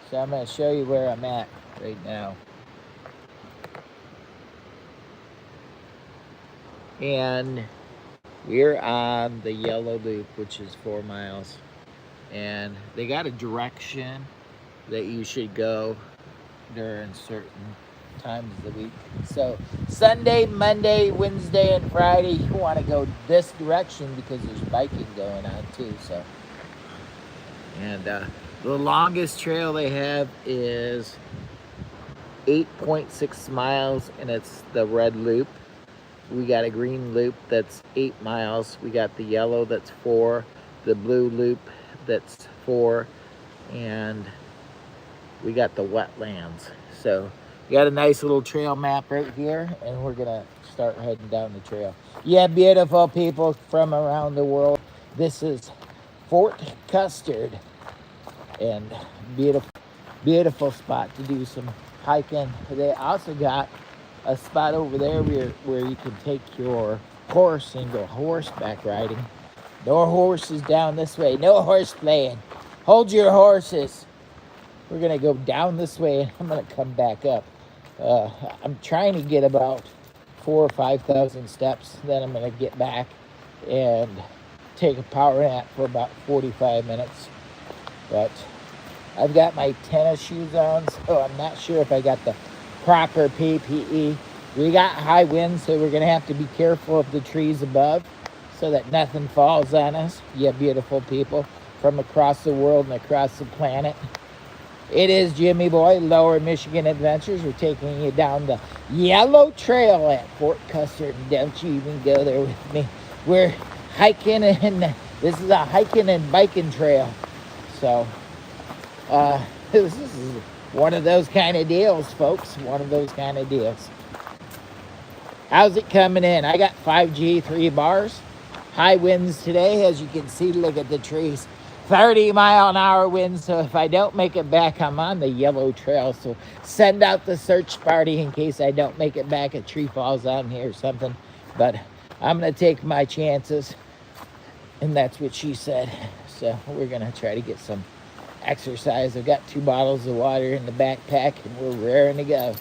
So I'm going to show you where I'm at right now. And we're on the yellow loop, which is 4 miles. And they got a direction that you should go during certain times of the week. So Sunday, Monday, Wednesday, and Friday, you want to go this direction because there's biking going on too. So, and the longest trail they have is 8.6 miles, and it's the red loop. We got a green loop that's 8 miles. We got the yellow that's 4, the blue loop that's 4, and we got the wetlands. So we got a nice little trail map right here, and we're gonna start heading down the trail. Yeah, beautiful people from around the world. This is Fort Custard, and beautiful, beautiful spot to do some hiking. They also got a spot over there where you can take your horse and go horseback riding. No horses down this way. No horse playing. Hold your horses. We're gonna go down this way, and I'm gonna come back up. I'm trying to get about 4,000 or 5,000 steps. Then I'm gonna get back and take a power nap for about 45 minutes. But I've got my tennis shoes on, so I'm not sure if I got the proper PPE. We got high winds, so we're gonna have to be careful of the trees above so that nothing falls on us. Yeah, beautiful people from across the world and across the planet. It is Jimmy Boy, Lower Michigan Adventures. We're taking you down the yellow trail at Fort Custer. Don't you even go there with me. We're hiking, and this is a hiking and biking trail. So, this is one of those kind of deals, folks. One of those kind of deals. How's it coming in? I got 5G, 3 bars. High winds today, as you can see. Look at the trees. 30-mile-an-hour winds, so if I don't make it back, I'm on the yellow trail. So send out the search party in case I don't make it back, a tree falls on me or something. But I'm going to take my chances, and that's what she said. So we're going to try to get some exercise. I've got 2 bottles of water in the backpack, and we're raring to go.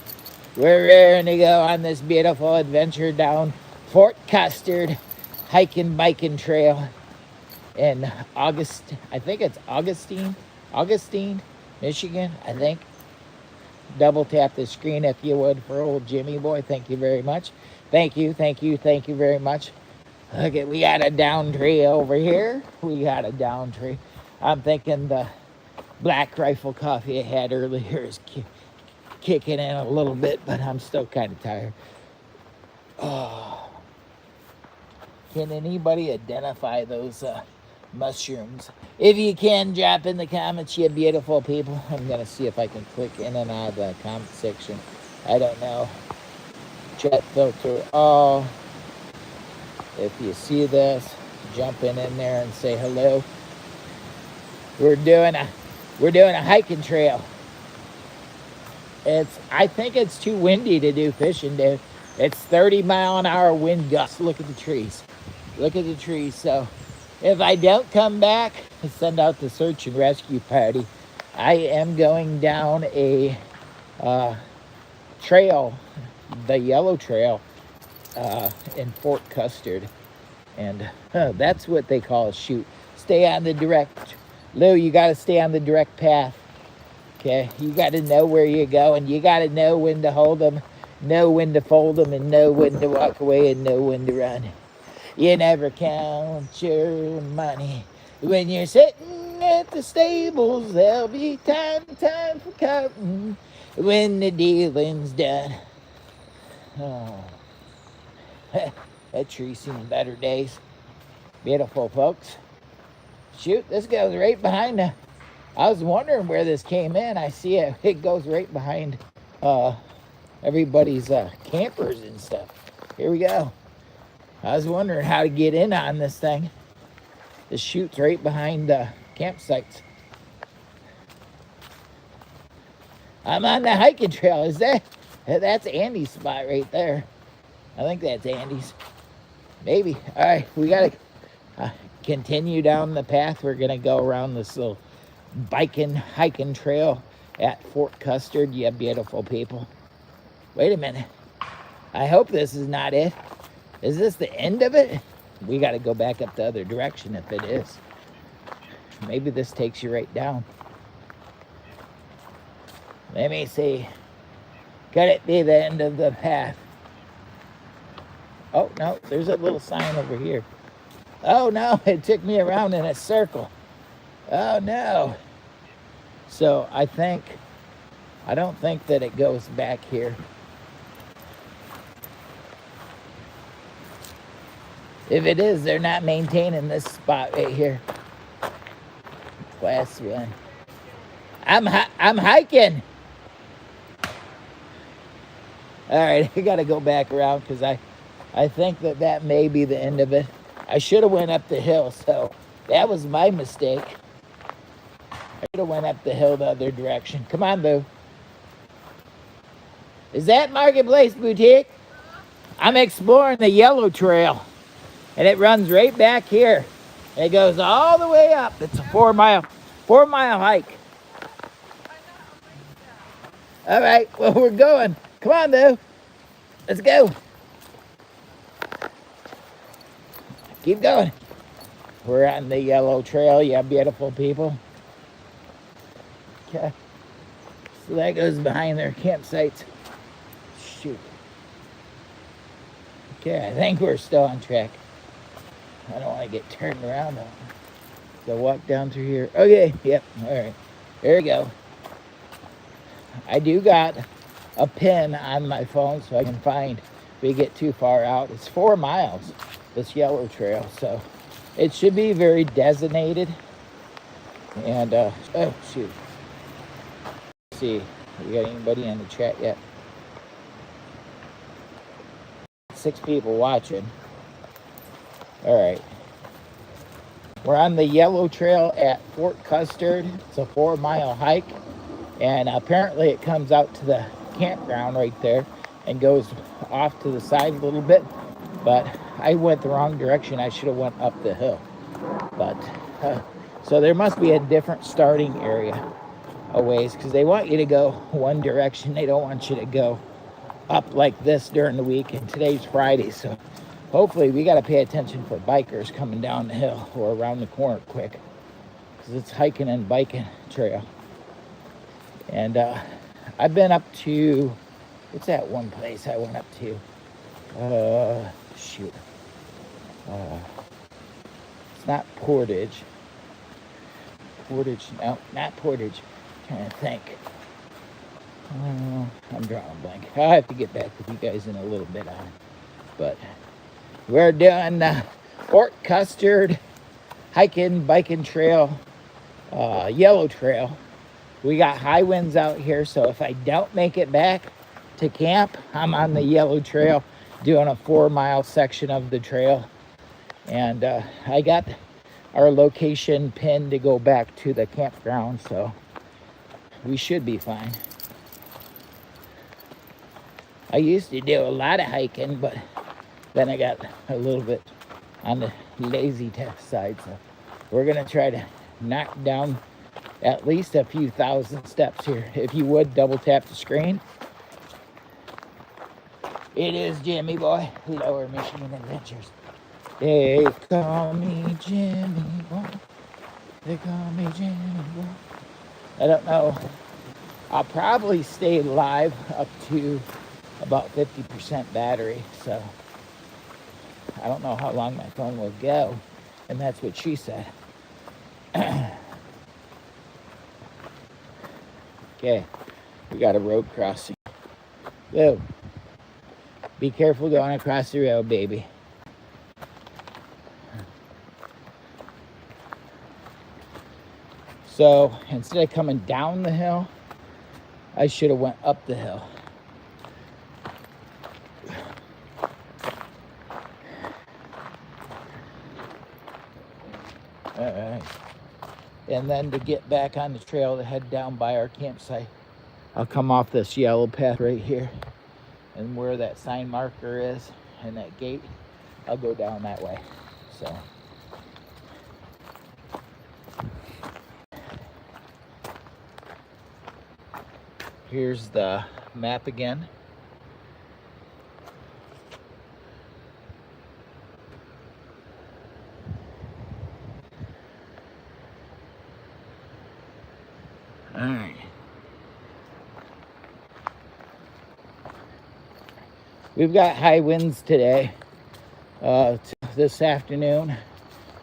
We're raring to go on this beautiful adventure down Fort Custard hiking, biking trail in August. I think it's Augustine, Michigan, I think. Double tap the screen if you would for old Jimmy Boy. Thank you very much. Thank you very much. Okay, we got a down tree over here. We got a down tree. I'm thinking the Black Rifle coffee I had earlier is kicking in a little bit, but I'm still kind of tired. Oh. Can anybody identify those mushrooms? If you can, drop in the comments, you beautiful people. I'm going to see if I can click in and out of the comment section. I don't know. Chat filter all. If you see this, jump in there and say hello. We're doing a hiking trail. I think it's too windy to do fishing, dude. It's 30-mile-an-hour wind gusts. Look at the trees. Look at the trees. So if I don't come back, send out the search and rescue party. I am going down a trail, the yellow trail, in Fort Custard. And that's what they call a shoot. Stay on the direct. Lou, you got to stay on the direct path. Okay, you got to know where you go, and you got to know when to hold them, know when to fold them, and know when to walk away, and know when to run. You never count your money. When you're sitting at the stables, there'll be time for counting when the dealing's done. Oh, that tree's seen better days. Beautiful, folks. Shoot, this goes right behind the... I was wondering where this came in. I see it. It goes right behind everybody's campers and stuff. Here we go. I was wondering how to get in on this thing. The chute's right behind the campsites. I'm on the hiking trail. That's Andy's spot right there. I think that's Andy's. Maybe. All right, we got to continue down the path. We're going to go around this little hiking trail. at Fort Custer, you beautiful people. Wait a minute. I hope this is not it. Is this the end of it? We got to go back up the other direction if it is. Maybe this takes you right down. Let me see. Could it be the end of the path? Oh, no, there's a little sign over here. Oh, no, it took me around in a circle. Oh, no. So I don't think that it goes back here. If it is, they're not maintaining this spot right here. Class 1. I'm hiking. All right, I got to go back around because I think that may be the end of it. I should have went up the hill, so that was my mistake. I should have went up the hill the other direction. Come on, Boo. Is that Marketplace Boutique? I'm exploring the yellow trail, and it runs right back here. It goes all the way up. It's a 4-mile hike. All right, well, we're going. Come on, Boo. Let's go. Keep going. We're on the yellow trail, yeah, beautiful people. Okay. So that goes behind their campsites. Shoot. Okay, I think we're still on track. I don't want to get turned around though. So walk down through here. Okay, yep, all right. There we go. I do got a pin on my phone so I can find if we get too far out. It's 4 miles, this yellow trail, so it should be very designated. And, oh, shoot. Let's see, we got anybody in the chat yet? 6 people watching. All right. We're on the yellow trail at Fort Custer. It's a 4-mile hike. And apparently it comes out to the campground right there and goes off to the side a little bit. But I went the wrong direction. I should have went up the hill. But, so there must be a different starting area a ways because they want you to go one direction. They don't want you to go up like this during the week. And today's Friday, so hopefully we got to pay attention for bikers coming down the hill or around the corner quick because it's hiking and biking trail. And I've been up to, what's that one place I went up to? Shoot. It's not Portage. No, not Portage. I'm trying to think. I'm drawing a blank. I'll have to get back with you guys in a little bit on it. But we're doing Fort Custer hiking, biking trail, yellow trail. We got high winds out here, so if I don't make it back to camp, I'm on the yellow trail doing a 4-mile section of the trail. And I got our location pinned to go back to the campground, so we should be fine. I used to do a lot of hiking, but then I got a little bit on the lazy side, so we're gonna try to knock down at least a few thousand steps here. If you would, double tap the screen. It is Jimmy Boy, Lower Michigan Adventures. They call me Jimmy Boy. They call me Jimmy Boy. I don't know. I'll probably stay live up to about 50% battery, so I don't know how long my phone will go, and that's what she said. Okay, we got a road crossing. Whoa. Be careful going across the road, baby. So instead of coming down the hill, I should have went up the hill. All right. And then to get back on the trail to head down by our campsite, I'll come off this yellow path right here. And where that sign marker is and that gate, I'll go down that way. So Here's the map again. All right. We've got high winds today. This afternoon,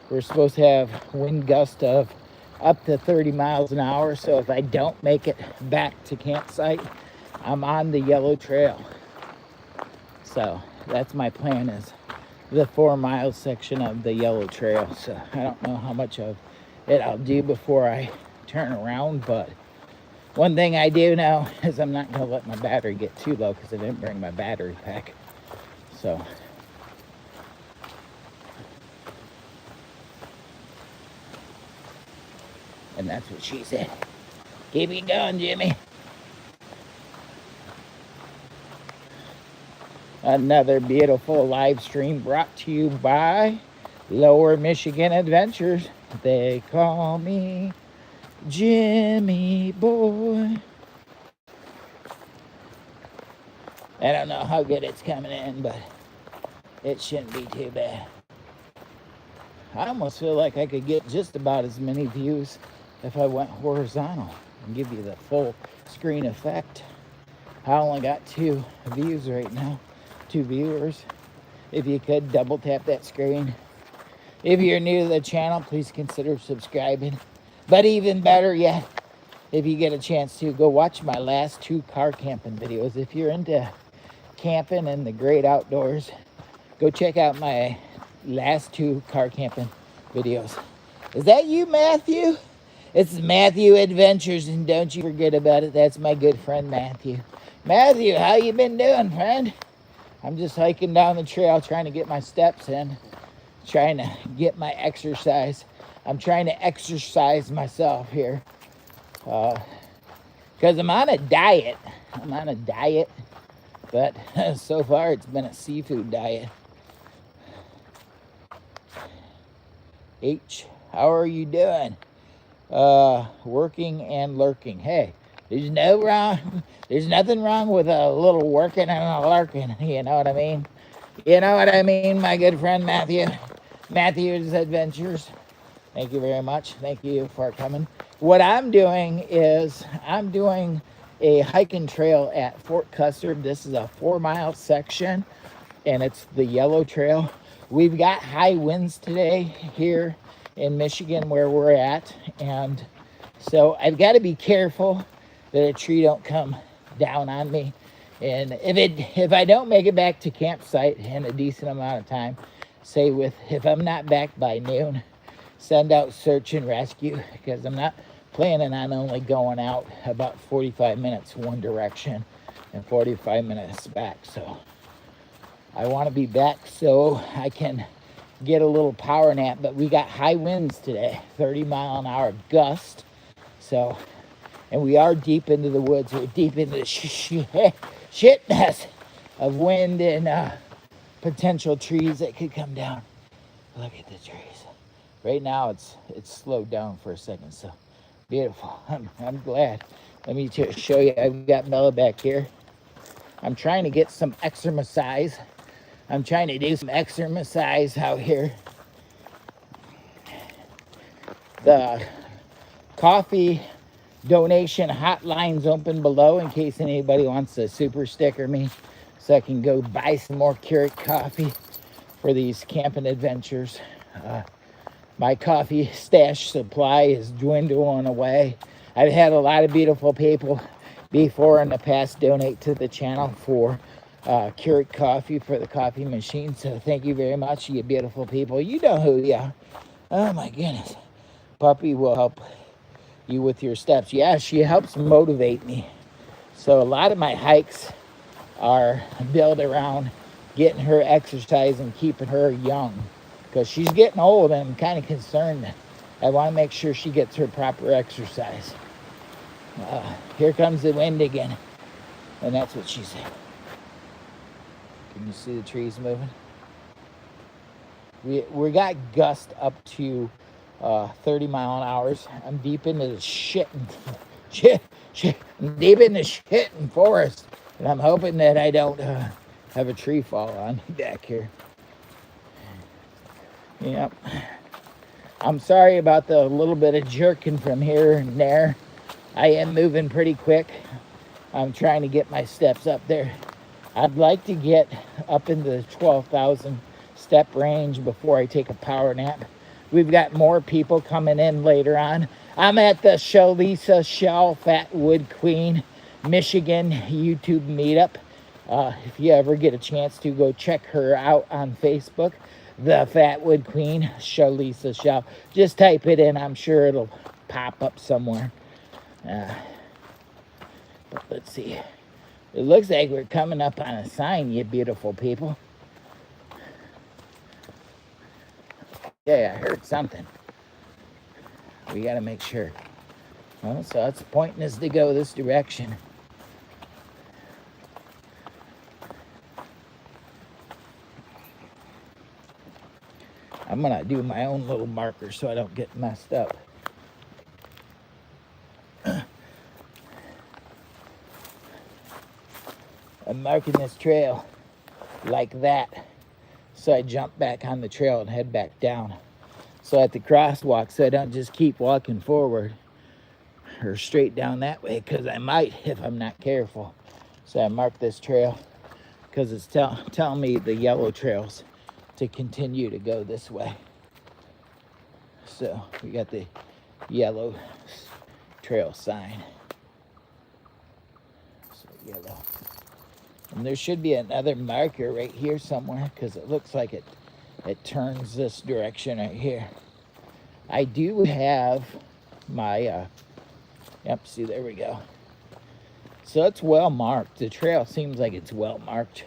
we're supposed to have wind gusts of up to 30 miles an hour. So if I don't make it back to campsite, I'm on the yellow trail. So that's my plan, is the 4 mile section of the yellow trail. So I don't know how much of it I'll do before I turn around, but one thing I do know is I'm not going to let my battery get too low because I didn't bring my battery pack. So and that's what she said. Keep it going, Jimmy. Another beautiful live stream brought to you by Lower Michigan Adventures. They call me Jimmy Boy. I don't know how good it's coming in, but it shouldn't be too bad. I almost feel like I could get just about as many views if I went horizontal and give you the full screen effect. I only got 2 views right now, 2 viewers. If you could double tap that screen. If you're new to the channel, please consider subscribing. But even better yet, if you get a chance to, go watch my last 2 car camping videos. If you're into camping and the great outdoors, go check out my last 2 car camping videos. Is that you, Matthew? It's Matthew Adventures, and don't you forget about it. That's my good friend Matthew. Matthew, how you been doing, friend? I'm just hiking down the trail, trying to get my steps in, trying to get my exercise. I'm trying to exercise myself here because I'm on a diet. But so far it's been a seafood diet. H, how are you doing? Working and lurking. Hey, there's nothing wrong with a little working and a lurking. You know what I mean? You know what I mean, my good friend Matthew. Matthew's Adventures. Thank you very much. Thank you for coming. What I'm doing is I'm doing a hiking trail at Fort Custer. This is a 4 mile section, and it's the yellow trail. We've got high winds today here in Michigan where we're at, and so I've got to be careful that a tree don't come down on me. And if I don't make it back to campsite in a decent amount of time, say if I'm not back by noon, send out search and rescue, because I'm not planning on only going out about 45 minutes one direction and 45 minutes back. So I want to be back so I can get a little power nap. But we got high winds today, 30 mile an hour gust. So, and we are deep into the woods. We're deep into the shit mess of wind and potential trees that could come down. Look at the trees. Right now it's slowed down for a second, so beautiful. I'm glad. Let me show you. I've got Bella back here. I'm trying to get some exercise. I'm trying to do some exercise out here. The coffee donation hotline's open below in case anybody wants to super sticker me so I can go buy some more Keurig coffee for these camping adventures. My coffee stash supply is dwindling away. I've had a lot of beautiful people before in the past donate to the channel for Keurig coffee for the coffee machine. So thank you very much, you beautiful people. You know who you are. Oh my goodness. Puppy will help you with your steps. Yeah, she helps motivate me. So a lot of my hikes are built around getting her exercise and keeping her young, because she's getting old and I'm kind of concerned that I want to make sure she gets her proper exercise. Here comes the wind again, and that's what she said. Can you see the trees moving? We got gust up to 30 mile an hour. I'm deep into the shit deep in the shitting forest, and I'm hoping that I don't have a tree fall on me back here. Yep. I'm sorry about the little bit of jerking from here and there. I am moving pretty quick. I'm trying to get my steps up there. I'd like to get up into the 12,000 step range before I take a power nap. We've got more people coming in later on. I'm at the Shalisa Shell Fat Wood Queen, Michigan YouTube meetup. If you ever get a chance to go check her out on Facebook, the Fat Wood Queen, Shalisa Shell. Just type it in. I'm sure it'll pop up somewhere. But let's see. It looks like we're coming up on a sign, you beautiful people. Yeah, I heard something. We got to make sure. Well, so it's pointing us to go this direction. I'm going to do my own little marker so I don't get messed up. I'm marking this trail like that, so I jump back on the trail and head back down. So at the crosswalk, so I don't just keep walking forward or straight down that way, because I might if I'm not careful. So I mark this trail because it's telling me the yellow trails to continue to go this way. So we got the yellow trail sign. So yellow. And there should be another marker right here somewhere, because it looks like it turns this direction right here. I do have my, yep, see, there we go. So it's well marked. The trail seems like it's well marked.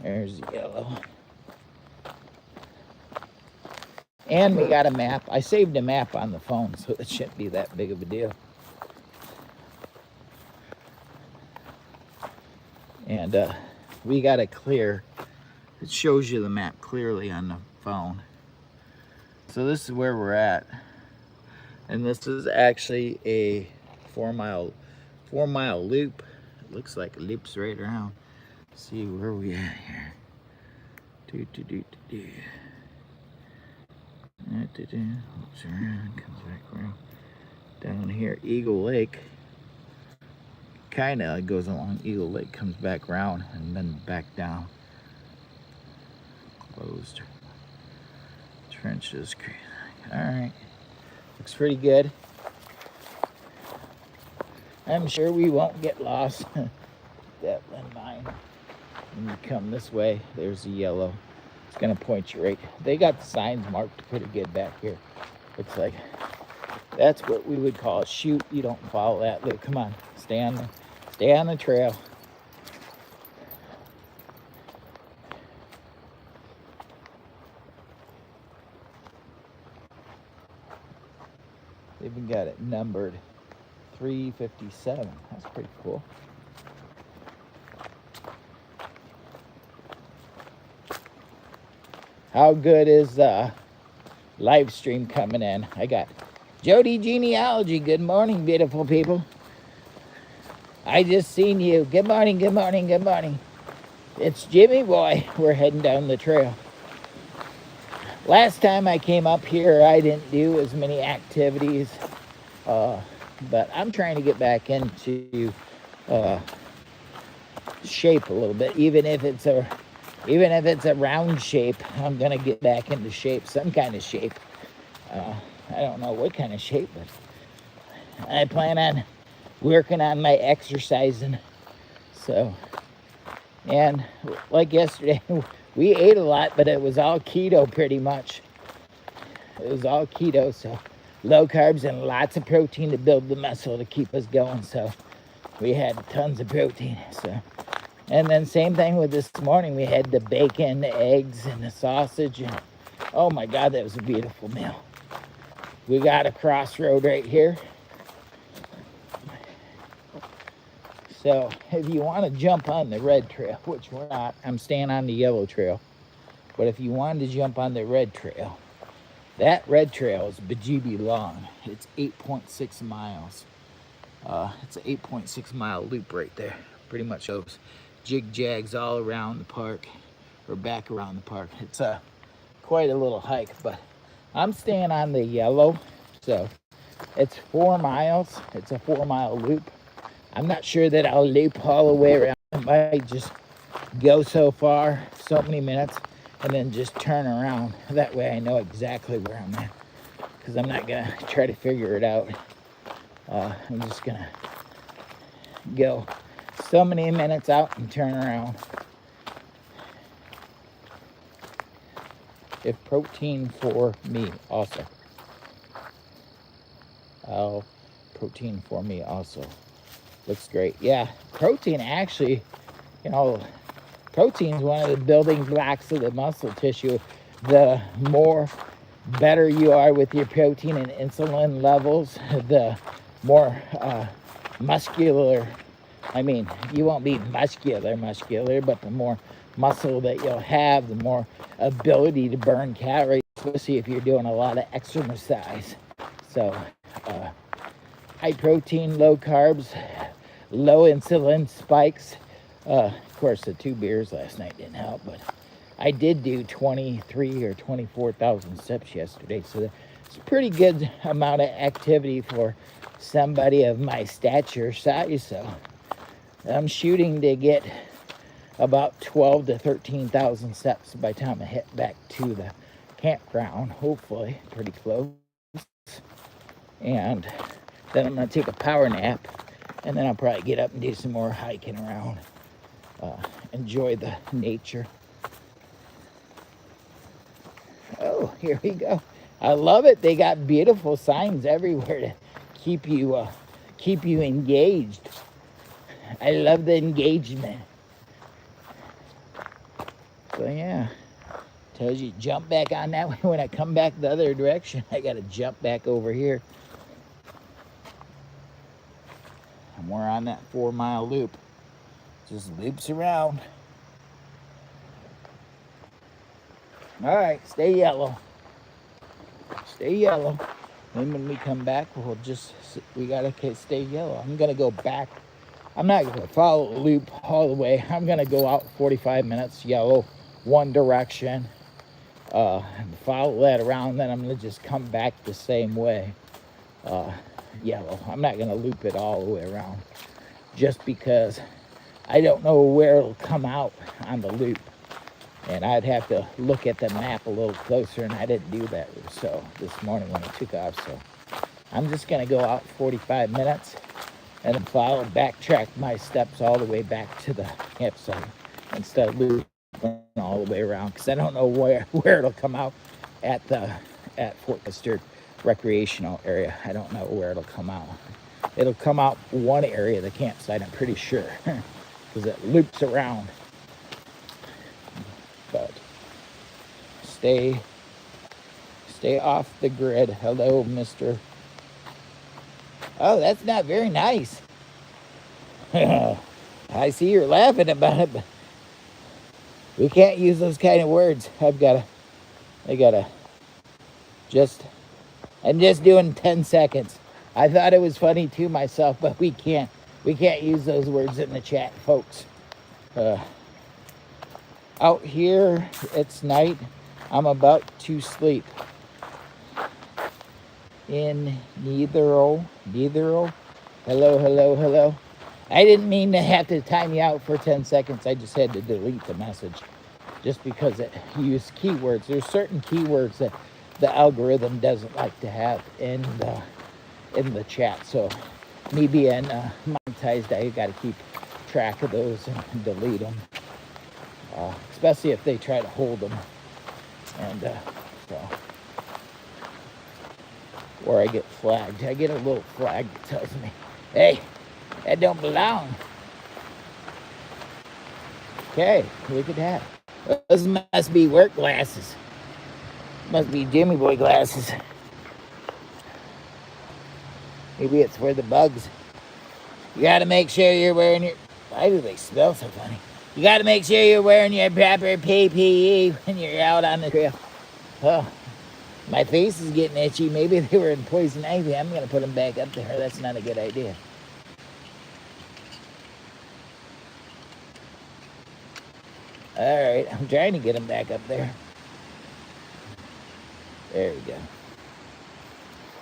There's yellow. And we got a map. I saved a map on the phone, so it shouldn't be that big of a deal. And we got it clear. It shows you the map clearly on the phone. So this is where we're at. And this is actually a 4 mile loop. It looks like it loops right around. Let's see where we at here. Loops around, comes back around. Down here, Eagle Lake. Kinda goes along Eagle Lake, comes back around, and then back down. Closed. Trenches. All right. Looks pretty good. I'm sure we won't get lost. That in mind. When you come this way, there's the yellow. It's gonna point you right. They got the signs marked pretty good back here. Looks like that's what we would call a shoot. You don't follow that. Look, come on, stay on the trail. They've even got it numbered 357. That's pretty cool. How good is live stream coming in? I got Jody Genealogy. Good morning, beautiful people. I just seen you. Good morning, good morning, good morning. It's Jimmy Boy. We're heading down the trail. Last time I came up here, I didn't do as many activities, but I'm trying to get back into shape a little bit. Even if it's a round shape, I'm gonna get back into shape, some kind of shape. I don't know what kind of shape, but I plan on working on my exercising. So, and like yesterday, we ate a lot, but it was all keto pretty much. It was all keto, so low carbs and lots of protein to build the muscle to keep us going. So we had tons of protein. So, and then same thing with this morning. We had the bacon, the eggs, and the sausage. And oh my God, that was a beautiful meal. We got a crossroad right here. So if you want to jump on the red trail, which we're not, I'm staying on the yellow trail. But if you wanted to jump on the red trail, That red trail is bejeebie long. It's 8.6 miles. It's an 8.6 mile loop right there. Pretty much goes jig jags all around the park or back around the park. It's quite a little hike, but I'm staying on the yellow. So it's 4 miles. It's a 4 mile loop. I'm not sure that I'll loop all the way around. I might just go so far, so many minutes, and then just turn around. That way I know exactly where I'm at, because I'm not gonna try to figure it out. I'm just gonna go so many minutes out and turn around. If protein for me also. Oh, protein for me also. Looks great. Yeah, protein actually, you know, protein is one of the building blocks of the muscle tissue. The more better you are with your protein and insulin levels, the more muscular, I mean, you won't be muscular, but the more muscle that you'll have, the more ability to burn calories, especially if you're doing a lot of exercise. So high protein, low carbs, low insulin spikes. Of course, the 2 beers last night didn't help, but I did do 23 or 24,000 steps yesterday, so it's a pretty good amount of activity for somebody of my stature size. So I'm shooting to get about 12 to 13,000 steps by the time I hit back to the campground, hopefully pretty close. And then I'm going to take a power nap, and then I'll probably get up and do some more hiking around, enjoy the nature. Oh, here we go. I love it. They got beautiful signs everywhere to keep you engaged. I love the engagement. So yeah, tells you jump back on that way. When I come back the other direction, I got to jump back over here. And we're on that 4 mile loop. Just loops around. All right, stay yellow. Stay yellow. Then when we come back, we gotta stay yellow. I'm gonna go back. I'm not gonna follow the loop all the way. I'm gonna go out 45 minutes yellow, one direction, and follow that around. Then I'm gonna just come back the same way, yellow. I'm not gonna loop it all the way around, just because I don't know where it'll come out on the loop. And I'd have to look at the map a little closer, and I didn't do that so this morning when I took off. So I'm just gonna go out 45 minutes and then backtrack my steps all the way back to the campsite instead of looping all the way around, because I don't know where it'll come out at Fort CUSTER recreational area. I don't know where it'll come out. It'll come out one area of the campsite, I'm pretty sure, because it loops around. But stay off the grid. Hello, mister. Oh, that's not very nice. I see you're laughing about it, but we can't use those kind of words. I'm just doing 10 seconds. I thought it was funny too myself, but we can't use those words in the chat, folks. Out here, it's night. I'm about to sleep. In Neithero. Hello. I didn't mean to have to time you out for 10 seconds. I just had to delete the message just because it used keywords. There's certain keywords that the algorithm doesn't like to have in the chat. So me being monetized, I got to keep track of those and delete them. Especially if they try to hold them, and or I get flagged. I get a little flag that tells me, hey, that don't belong. Okay, look at that. Those must be work glasses. Must be Jimmy Boy glasses. Maybe it's for the bugs. You gotta make sure you're wearing your... Why do they smell so funny? You got to make sure you're wearing your proper PPE when you're out on the trail. Oh, My face is getting itchy. Maybe they were in poison ivy. I'm going to put them back up there. That's not a good idea. All right, I'm trying to get them back up there. There we go.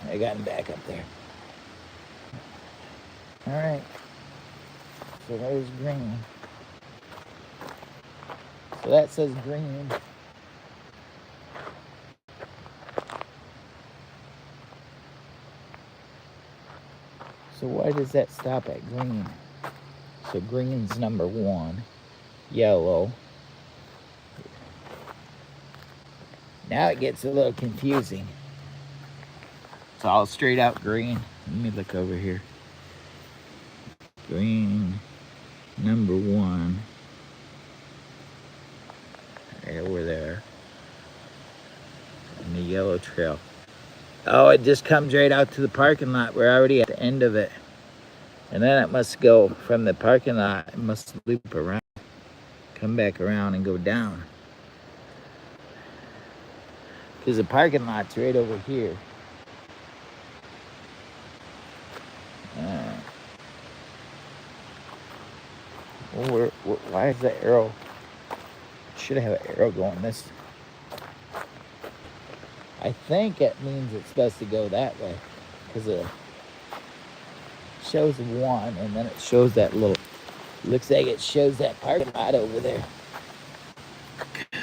I got them back up there. All right. So there's green. So that says green. So why does that stop at green? So green's number 1. Yellow. Now it gets a little confusing. It's all straight out green. Let me look over here. Green, number 1. There, we're there. And the yellow trail. Oh, it just comes right out to the parking lot. We're already at the end of it. And then it must go from the parking lot. It must loop around, come back around and go down. Because the parking lot's right over here. Well, why is the arrow? Should have an arrow going this. I think it means it's supposed to go that way. Because it shows 1 and then it shows that little, looks like it shows that parking lot over there.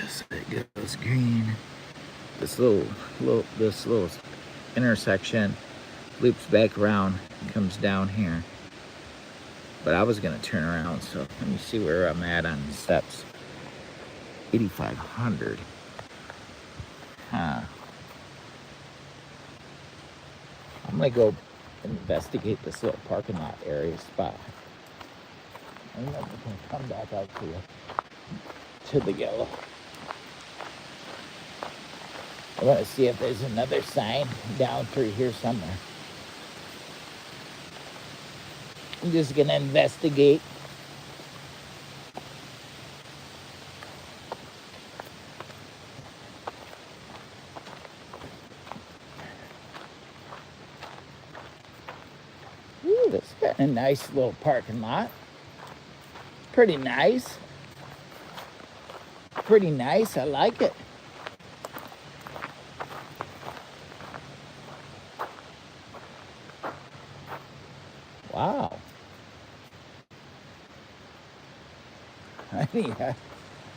So it goes green. This little intersection loops back around, comes down here. But I was gonna turn around, so let me see where I'm at on the steps. 8,500. Huh. I'm gonna go investigate this little parking lot area spot. And then we can come back out to the yellow. I want to see if there's another sign down through here somewhere. I'm just going to investigate. Ooh, that's got a nice little parking lot. Pretty nice. Pretty nice. I like it. Wow. I mean,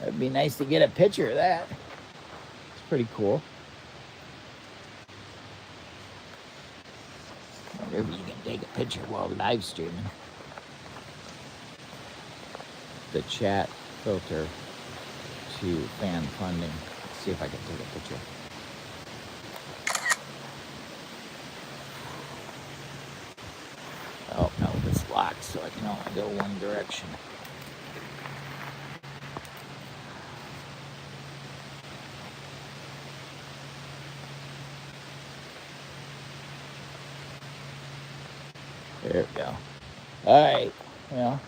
it'd be nice to get a picture of that. It's pretty cool. Wonder if you can take a picture while live streaming. The chat filter to fan funding. Let's see if I can take a picture. Oh no, it's locked, so I can only go one direction. There we go. All right, well,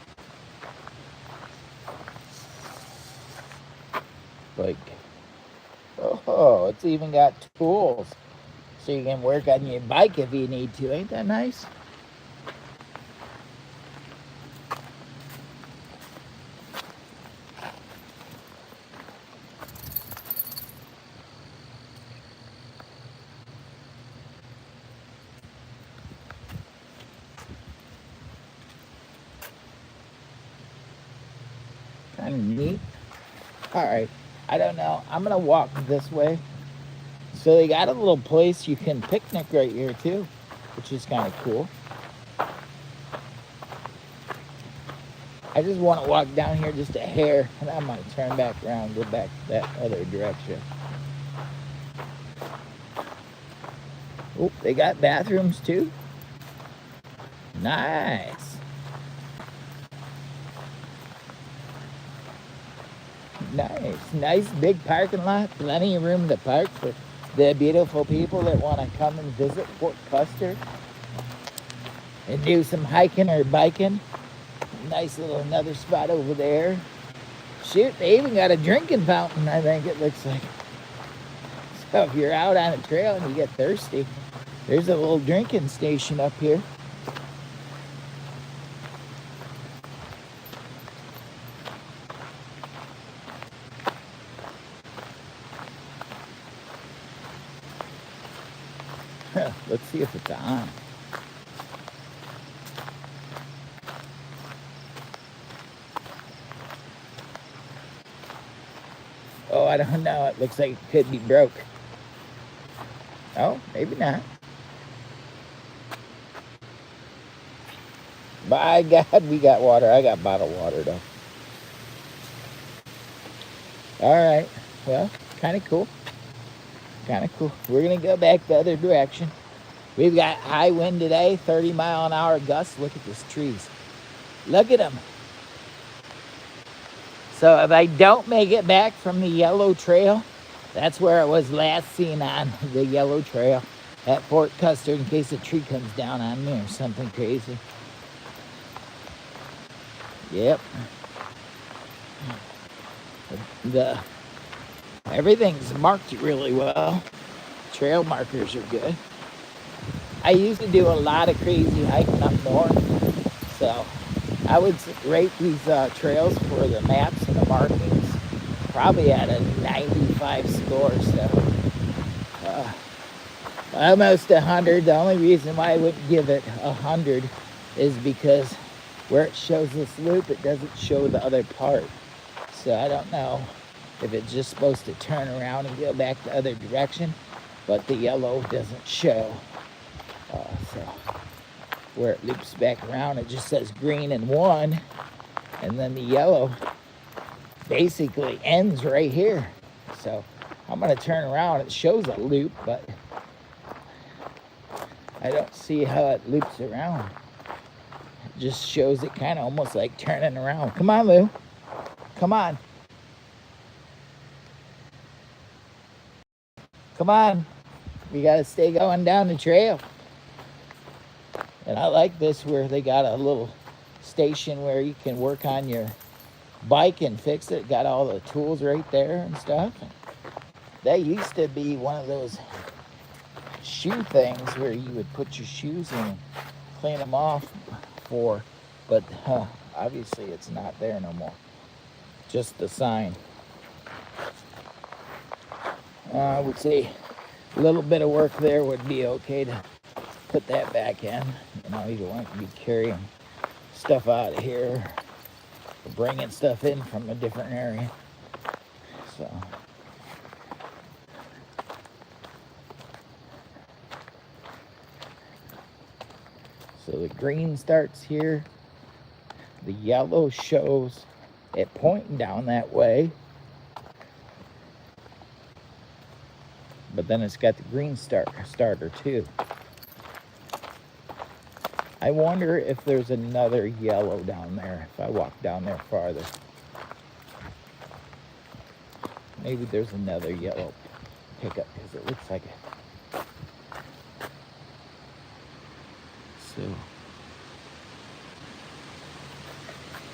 like, oh, it's even got tools, so you can work on your bike if you need to. Ain't that nice? Kind of neat. All right, I don't know. I'm gonna walk this way. So they got a little place you can picnic right here too, which is kind of cool. I just want to walk down here just a hair, and I might turn back around, go back that other direction. Oh, they got bathrooms too. Nice. Nice big parking lot. Plenty of room to park for the beautiful people that want to come and visit Fort Custer and do some hiking or biking. Nice little another spot over there. Shoot, they even got a drinking fountain, I think it looks like. It's if you're out on a trail and you get thirsty, there's a little drinking station up here. Let's see if it's on. Oh, I don't know. It looks like it could be broke. Oh, maybe not. By God, we got water. I got bottled water, though. All right. Well, kind of cool. Kind of cool. We're going to go back the other direction. We've got high wind today, 30-mile-an-hour gusts. Look at these trees. Look at them. So if I don't make it back from the yellow trail, that's where I was last seen on the yellow trail at Fort Custer, in case a tree comes down on me or something crazy. Yep. Everything's marked really well. Trail markers are good. I used to do a lot of crazy hiking up north, so I would rate these trails for the maps and the markings probably at a 95 score. So almost 100. The only reason why I wouldn't give it 100 is because where it shows this loop, it doesn't show the other part. So I don't know if it's just supposed to turn around and go back the other direction, but the yellow doesn't show. So where it loops back around, it just says green and 1, and then the yellow basically ends right here. So I'm going to turn around. It shows a loop, but I don't see how it loops around. It just shows it kind of almost like turning around. Come on, Lou. Come on. Come on. We got to stay going down the trail. And I like this where they got a little station where you can work on your bike and fix it. Got all the tools right there and stuff. That used to be one of those shoe things where you would put your shoes in and clean them off for, but obviously it's not there no more. Just the sign. I would say a little bit of work there would be okay to put that back in. You know, you don't want to be carrying stuff out of here or bringing stuff in from a different area. So the green starts here. The yellow shows it pointing down that way. But then it's got the green starter too. I wonder if there's another yellow down there if I walk down there farther. Maybe there's another yellow pickup because it looks like it. So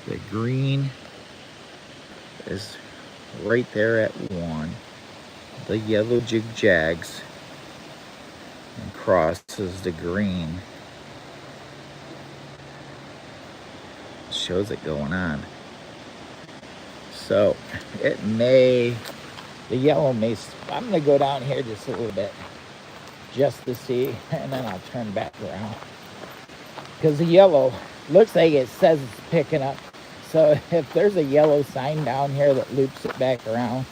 the green is right there at 1. The yellow jig-jags and crosses the green. Shows it going on. So it may, the yellow may, I'm going to go down here just a little bit just to see, and then I'll turn back around. Because the yellow looks like it says it's picking up. So if there's a yellow sign down here that loops it back around,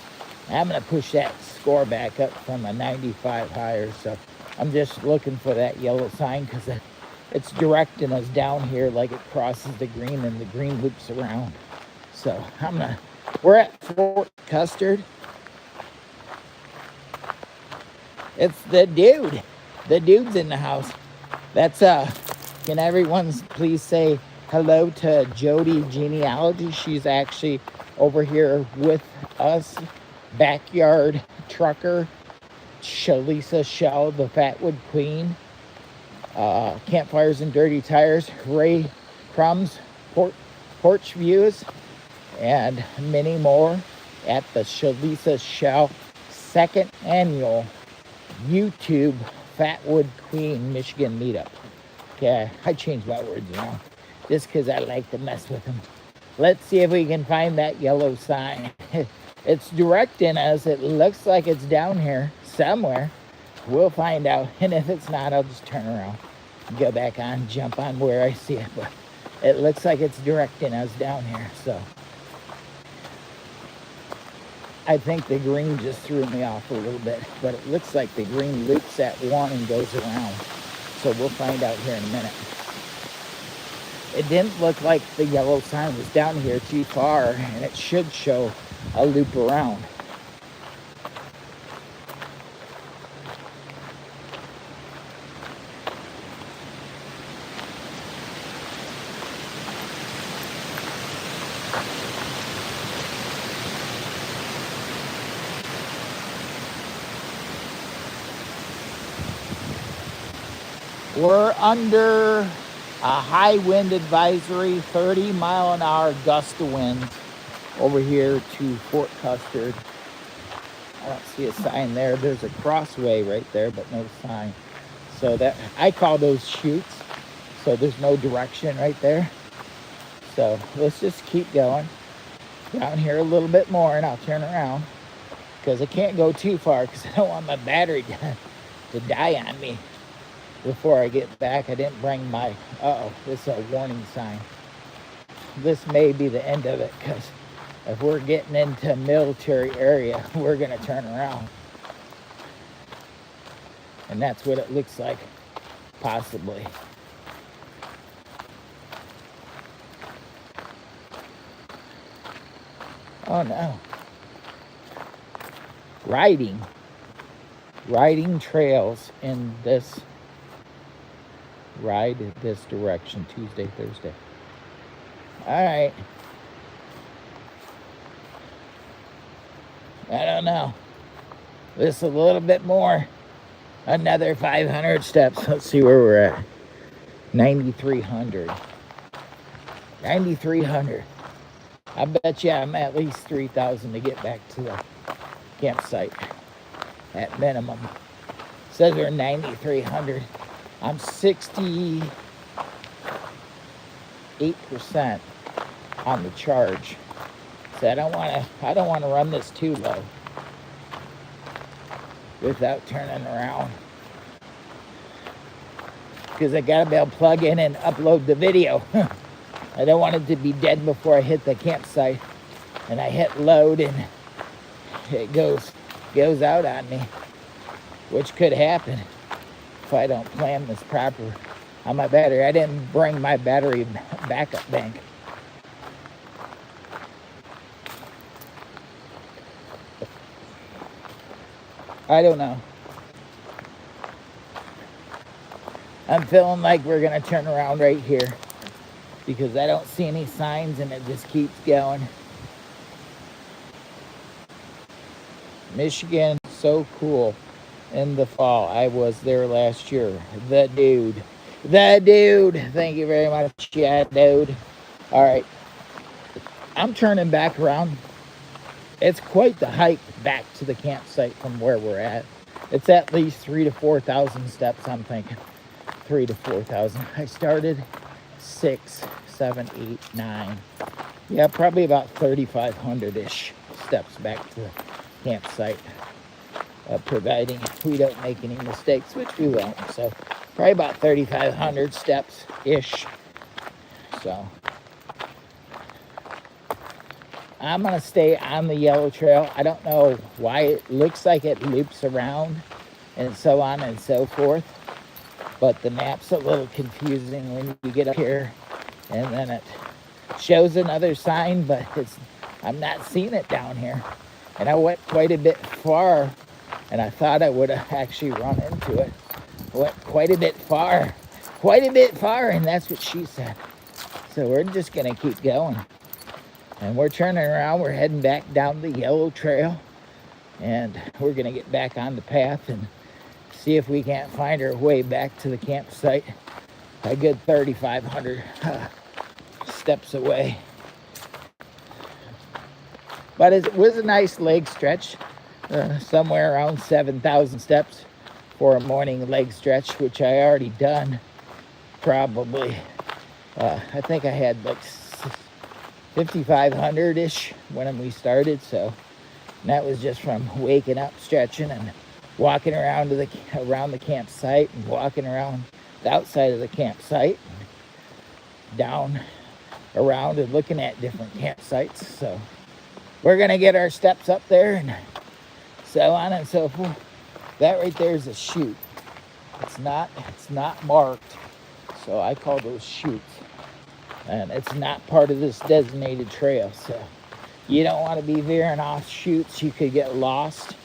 I'm going to push that score back up from a 95 higher. So I'm just looking for that yellow sign because it's directing us down here like it crosses the green and the green loops around. So we're at Fort Custer. It's the dude. The dude's in the house. That's, can everyone please say hello to Jody Genealogy? She's actually over here with us. Backyard trucker, Shalisa Shell, the Fatwood Queen, Campfires and Dirty Tires, Ray Crumbs, Porch Views, and many more at the Shalisa Shell 2nd Annual YouTube Fatwood Queen Michigan meetup. Okay, I changed my words around just because I like to mess with them. Let's see if we can find that yellow sign. It's directing us. It looks like it's down here somewhere. We'll find out. And if it's not, I'll just turn around, go back on, jump on where I see it. But it looks like it's directing us down here. So I think the green just threw me off a little bit. But it looks like the green loops at one and goes around. So we'll find out here in a minute. It didn't look like the yellow sign was down here too far, and it should show a loop around. We're under a high wind advisory, 30-mile-an-hour gust of wind over here to Fort Custer. I don't see a sign there. There's a crossway right there, but no sign. So that, I call those chutes. So there's no direction right there. So let's just keep going. Down here a little bit more and I'll turn around. Because I can't go too far because I don't want my battery to die on me before I get back. I didn't bring my, this is a warning sign. This may be the end of it because if we're getting into a military area, we're going to turn around. And that's what it looks like, possibly. Oh no. Riding trails in this, ride this direction, Tuesday, Thursday. All right. I don't know. This a little bit more. Another 500 steps. Let's see where we're at. 9,300. 9,300. I bet you I'm at least 3,000 to get back to the campsite at minimum. It says we're 9,300. I'm 68% on the charge. So I don't want to run this too low without turning around, because I gotta be able to plug in and upload the video. I don't want it to be dead before I hit the campsite and I hit load and it goes out on me, which could happen if I don't plan this proper on my battery. I didn't bring my battery backup bank. I don't know. I'm feeling like we're gonna turn around right here because I don't see any signs and it just keeps going. Michigan, so cool in the fall. I was there last year. The dude. Thank you very much, yeah, dude. All right. I'm turning back around. It's quite the hike back to the campsite from where we're at. It's at least 3,000 to 4,000 steps, I'm thinking. 3,000 to 4,000. I started 6, 7, 8, 9. Yeah, probably about 3,500-ish steps back to the campsite. Providing we don't make any mistakes, which we won't. So probably about 3,500 steps-ish. So I'm going to stay on the yellow trail. I don't know why it looks like it loops around and so on and so forth. But the map's a little confusing when you get up here. And then it shows another sign, but I'm not seeing it down here. And I went quite a bit far, and I thought I would have actually run into it. I went quite a bit far, and that's what she said. So we're just going to keep going. And we're turning around. We're heading back down the yellow trail. And we're going to get back on the path and see if we can't find our way back to the campsite. A good 3,500 steps away. But it was a nice leg stretch. Somewhere around 7,000 steps. for a morning leg stretch, which I already done probably. I think I had like 5,500-ish when we started, so that was just from waking up, stretching, and walking around around the campsite, and walking around the outside of the campsite, and down around and looking at different campsites. So we're gonna get our steps up there, and so on and so forth. That right there is a chute. It's not marked, so I call those chutes. And it's not part of this designated trail, so you don't want to be veering off chutes. You could get lost.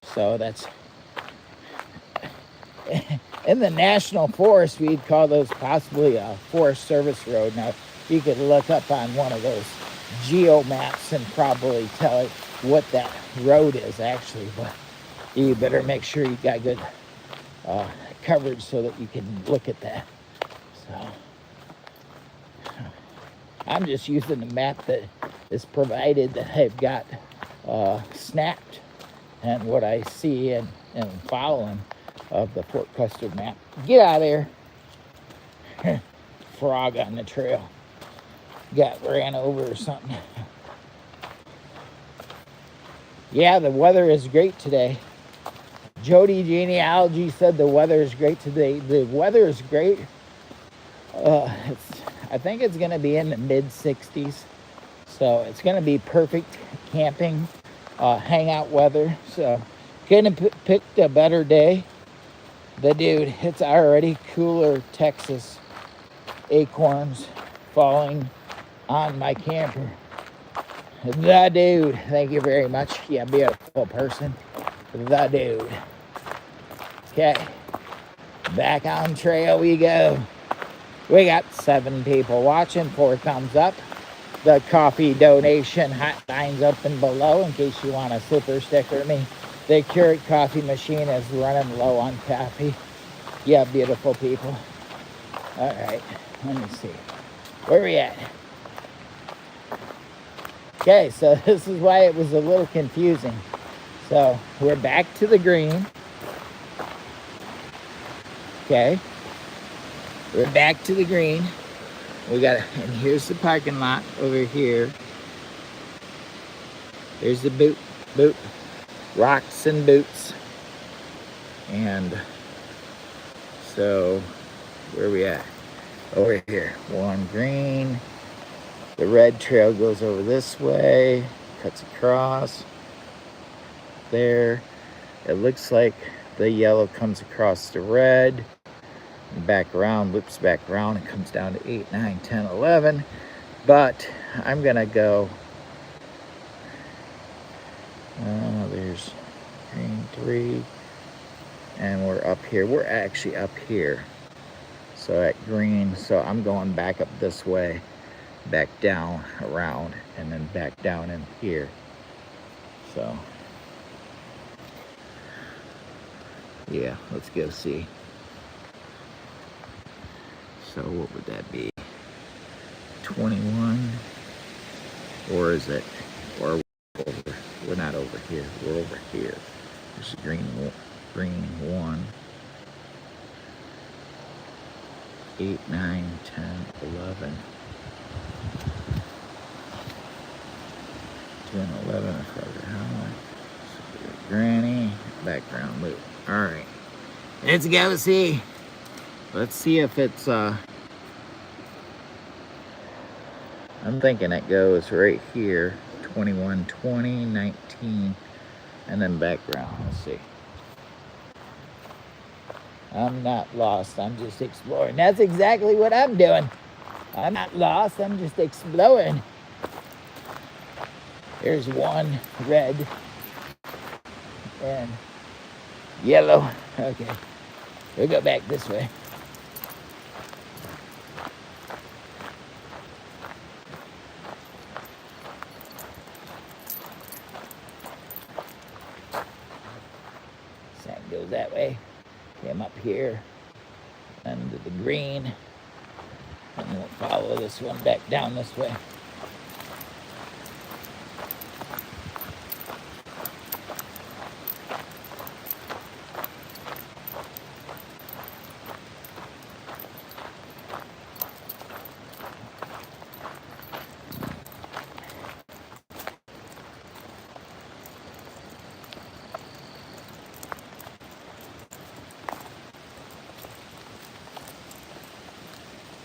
So that's in the national forest. We'd call those possibly a Forest Service road. Now you could look up on one of those geo maps and probably tell it what that road is actually, but you better make sure you got good coverage so that you can look at that. So I'm just using the map that is provided that I've got snapped, and what I see and following of the Fort Custer map. Get out of there. Frog on the trail. Got ran over or something. Yeah, the weather is great today. Jody Genealogy said the weather is great today. The weather is great. I think it's going to be in the mid-60s. So it's going to be perfect camping, hangout weather. So couldn't have picked a better day. The dude, it's already cooler Texas acorns falling on my camper. The dude, thank you very much. Yeah, beautiful person. The dude. Okay, back on trail we go. We got 7 people watching, 4 thumbs up. The coffee donation hotline's open below in case you want a super sticker me. The Keurig coffee machine is running low on coffee. Yeah, beautiful people. All right, let me see. Where are we at? Okay, so this is why it was a little confusing. So we're back to the green. Okay, we're back to the green. We got, and here's the parking lot over here. There's the boot, rocks and boots. And so, where are we at? Over here, one green. The red trail goes over this way, cuts across there. It looks like the yellow comes across the red, and back around, loops back around, and comes down to 8, 9, 10, 11. But I'm gonna go, there's green 3, and we're up here. We're actually up here. So at green, so I'm going back up this way, back down around, and then back down in here. So yeah, let's go see. So what would that be? 21, or is it, or over? We're not over here. We're over here. There's green 1. 8, 9, 10, 11. 10, 11, further high. So granny, background loop. All right, let's go see. Let's see if it's, I'm thinking it goes right here, 21, 20, 19, and then background. Let's see. I'm not lost, I'm just exploring. That's exactly what I'm doing. I'm not lost, I'm just exploring. There's one red and yellow. Okay, we'll go back this way. Sand goes that way. Came up here under the green, and we'll follow this one back down this way.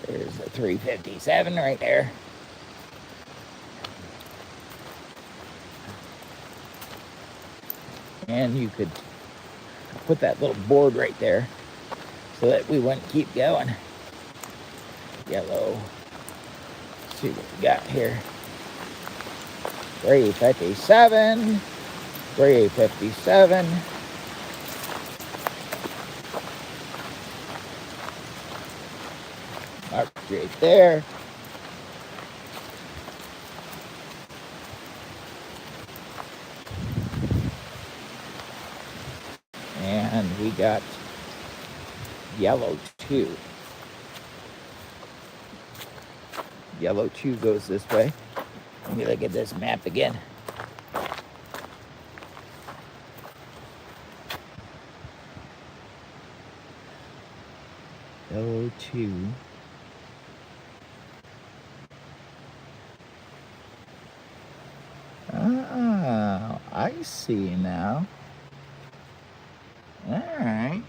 There's a 357 right there. And you could put that little board right there so that we wouldn't keep going. Yellow. Let's see what we got here. 357. 357. Mark right there. And we got yellow 2. Yellow 2 goes this way. Let me look at this map again. Yellow 2. Oh, I see now. All right.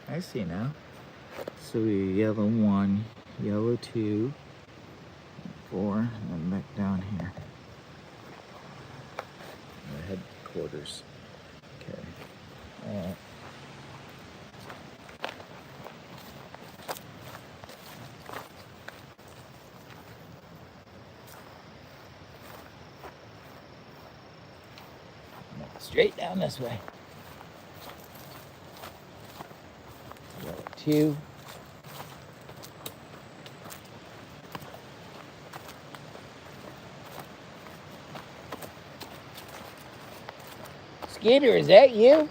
I see now. So we yellow 1, yellow 2, 4, and then back down here. The headquarters. Okay. All right. Straight down this way. Yellow 2. Skeeter, is that you?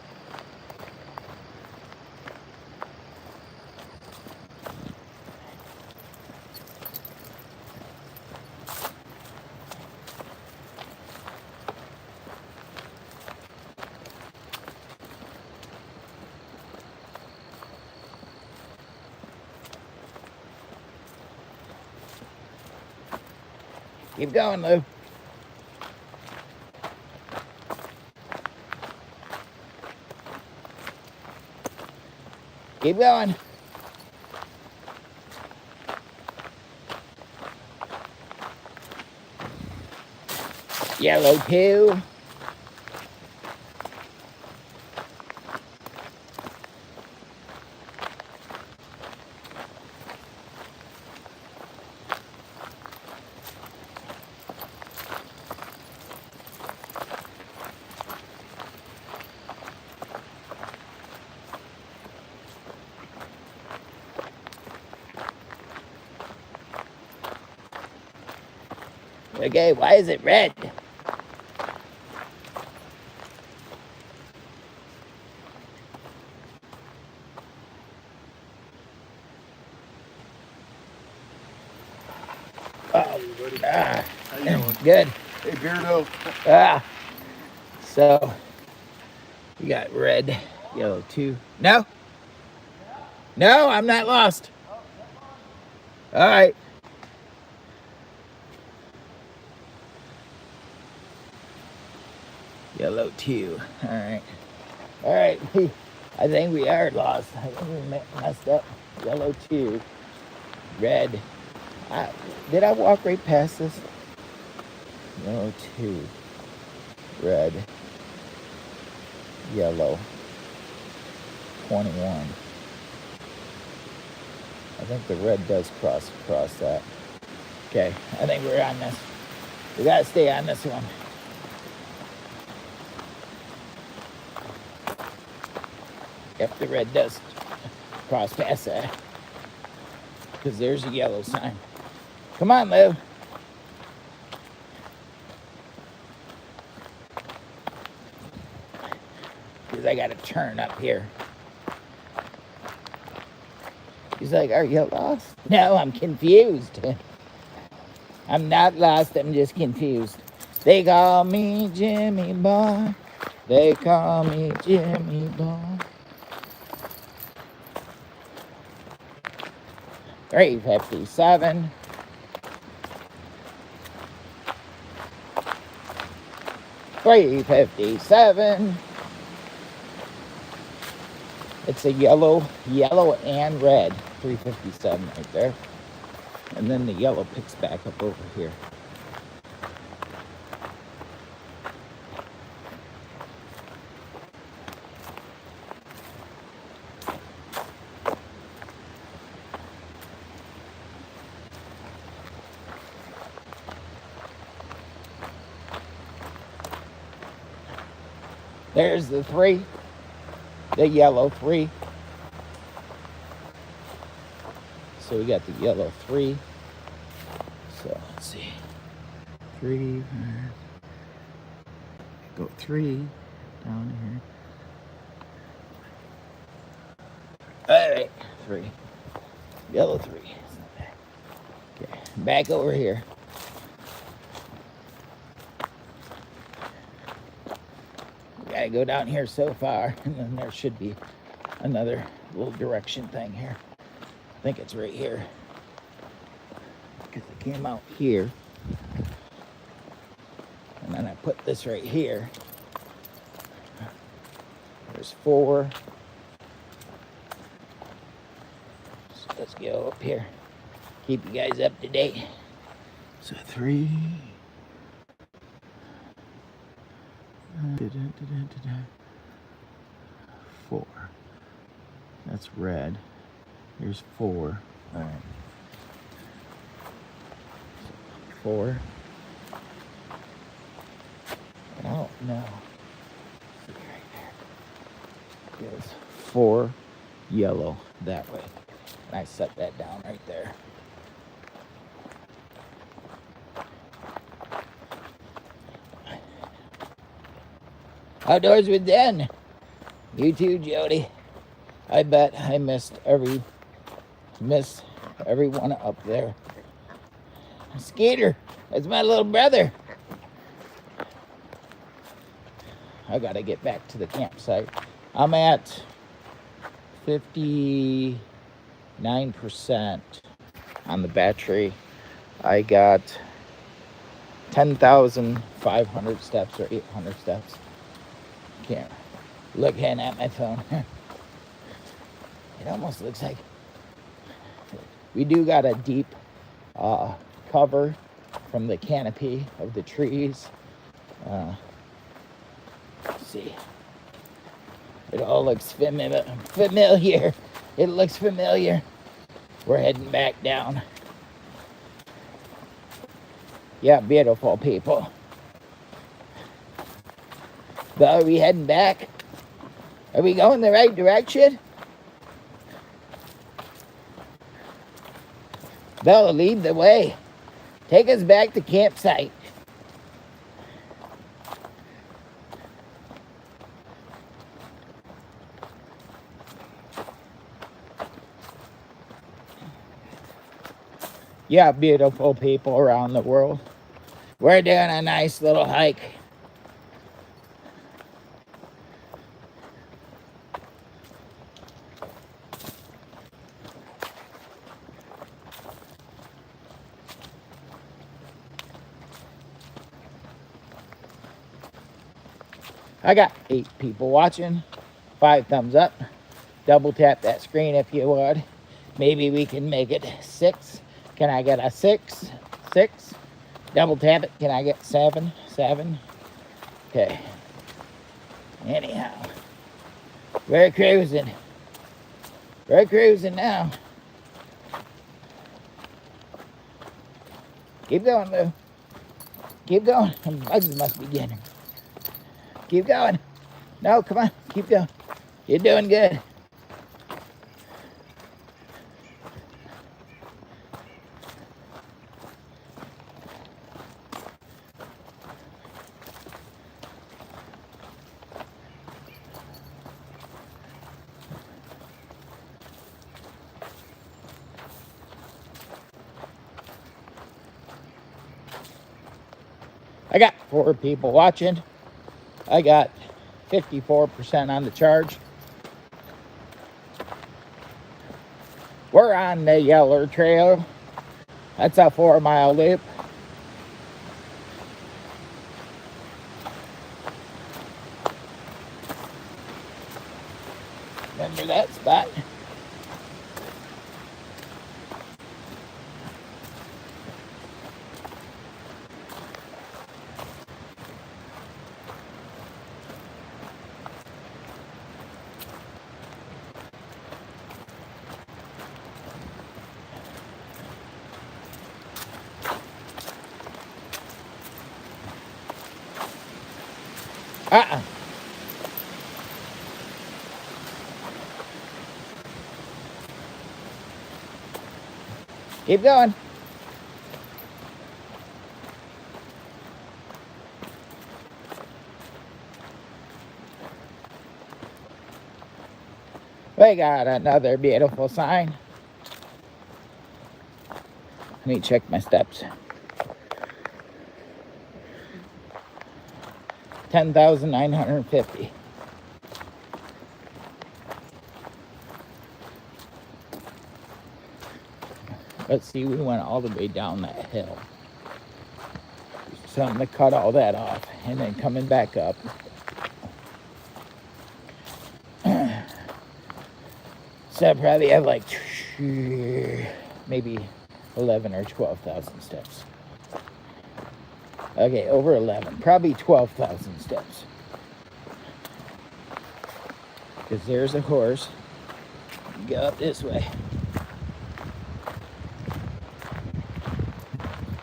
Keep going, Lou. Keep going. Yellow 2. Okay, why is it red? Oh, Ah, how you doing? Good. Hey, Beardo. So we got red, yellow 2. No, I'm not lost. All right. Yellow 2. All right. I think we are lost. I think we messed up. Yellow 2. Red. Did I walk right past this? Yellow 2. Red. Yellow. 21. I think the red does cross across that. Okay, I think we're on this. We gotta stay on this one. If the red does cross past that. Because there's a yellow sign. Come on, Lou. Because I gotta turn up here. He's like, are you lost? No, I'm confused. I'm not lost, I'm just confused. They call me Jimmy Boy. They call me Jimmy Boy. 357. It's a yellow and red. 357 right there. And then the yellow picks back up over here. There's the 3, the yellow 3. So we got the yellow 3. So let's see. 3, go 3 down here. All right, 3. Yellow 3. Okay, back over here. We gotta go down here so far, and then there should be another little direction thing here. I think it's right here. Because it came out here. And then I put this right here. There's 4. So let's go up here. Keep you guys up to date. So 3. 4. That's red. Here's 4. All right. 4. Oh no. See right there. There's 4 yellow that way. And I set that down right there. Outdoors with Den. You too, Jody. I bet I missed every one up there. Skeeter, that's my little brother. I gotta get back to the campsite. I'm at 59% on the battery. I got 10,500 steps or 800 steps. Can't looking at my phone. It almost looks like we do got a deep cover from the canopy of the trees. Let's see. It all looks familiar. It looks familiar. We're heading back down. Yeah, beautiful people. But are we heading back? Are we going the right direction? Bella, lead the way. Take us back to campsite. Yeah, beautiful people around the world. We're doing a nice little hike. I got 8 people watching. 5 thumbs up. Double tap that screen if you would. Maybe we can make it 6. Can I get a 6? 6. Double tap it. Can I get 7? 7. Okay. Anyhow. We're cruising. We're cruising now. Keep going, Lou. Keep going. The bugs must be getting. Keep going. No, come on. Keep going. You're doing good. I got 4 people watching. I got 54% on the charge. We're on the Yeller Trail. That's a 4-mile loop. Remember that spot? Uh-uh. Keep going. We got another beautiful sign. Let me check my steps. 10,950. Let's see, we went all the way down that hill. So I'm going to cut all that off and then coming back up. So I probably have like maybe 11 or 12,000 steps. Okay, over 11, probably 12,000 steps. Because there's a horse. Go up this way.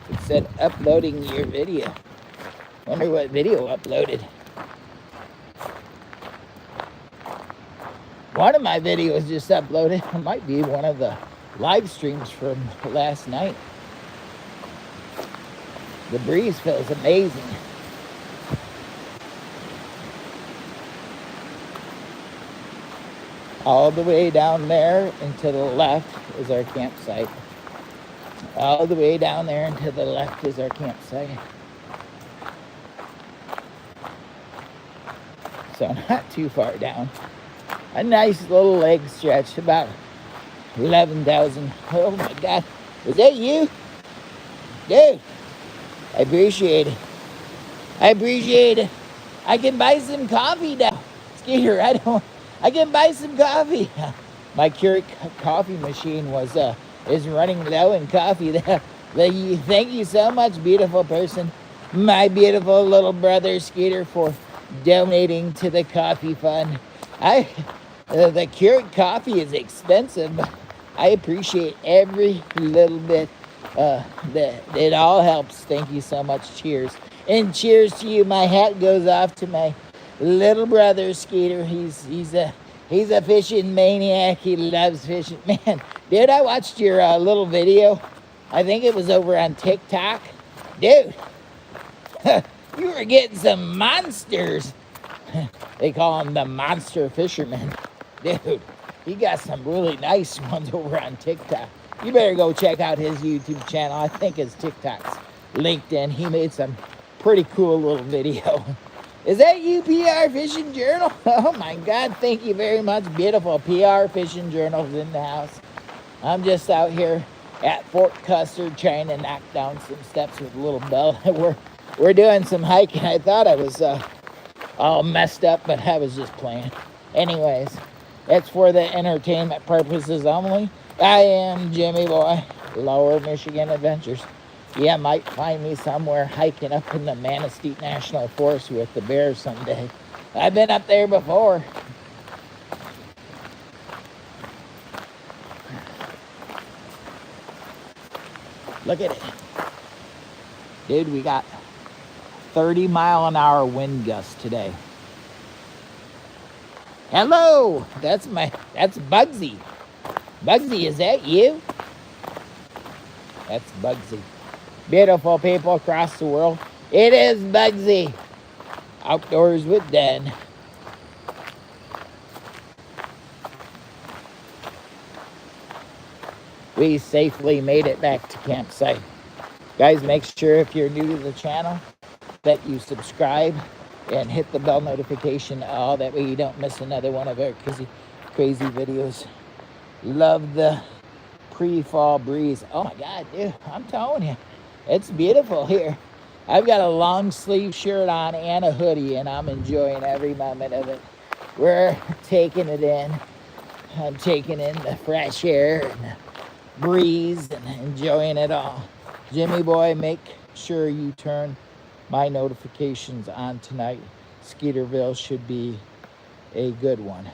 It said uploading your video. Wonder what video uploaded. One of my videos just uploaded. It might be one of the live streams from last night. The breeze feels amazing. All the way down there and to the left is our campsite. All the way down there and to the left is our campsite. So not too far down. A nice little leg stretch, about 11,000. Oh my God, was that you? Dude, I appreciate it. I appreciate it. I can buy some coffee now. Skeeter, I can buy some coffee. My Keurig coffee machine is running low in coffee. Thank you so much, beautiful person. My beautiful little brother, Skeeter, for donating to the coffee fund. The Keurig coffee is expensive, but I appreciate every little bit. It all helps. Thank you so much. Cheers. And cheers to you. My hat goes off to my little brother, Skeeter. He's a fishing maniac. He loves fishing. Man, dude, I watched your little video. I think it was over on TikTok. Dude, you were getting some monsters. They call him the monster fisherman. Dude, he got some really nice ones over on TikTok. You better go check out his YouTube channel. I think his TikTok's linked in. He made some pretty cool little video. Is that you, PR Fishing Journal? Oh my God, thank you very much. Beautiful PR Fishing Journal's in the house. I'm just out here at Fort Custer trying to knock down some steps with little Bella. We're doing some hiking. I thought I was all messed up, but I was just playing. Anyways, it's for the entertainment purposes only. I am Jimmy Boy, Lower Michigan Adventures. You might find me somewhere hiking up in the Manistee National Forest with the bears someday. I've been up there before. Look at it. Dude, we got 30-mile-an-hour wind gusts today. Hello, that's Bugsy. Bugsy, is that you? That's Bugsy. Beautiful people across the world. It is Bugsy. Outdoors with Den. We safely made it back to campsite. Guys, make sure if you're new to the channel that you subscribe and hit the bell notification. That way you don't miss another one of our crazy videos. Love the pre-fall breeze. Oh my God, dude, I'm telling you, it's beautiful here. I've got a long sleeve shirt on and a hoodie, and I'm enjoying every moment of it. We're taking it in. I'm taking in the fresh air and the breeze and enjoying it all. Jimmy Boy, make sure you turn my notifications on tonight. Skeeterville should be a good one.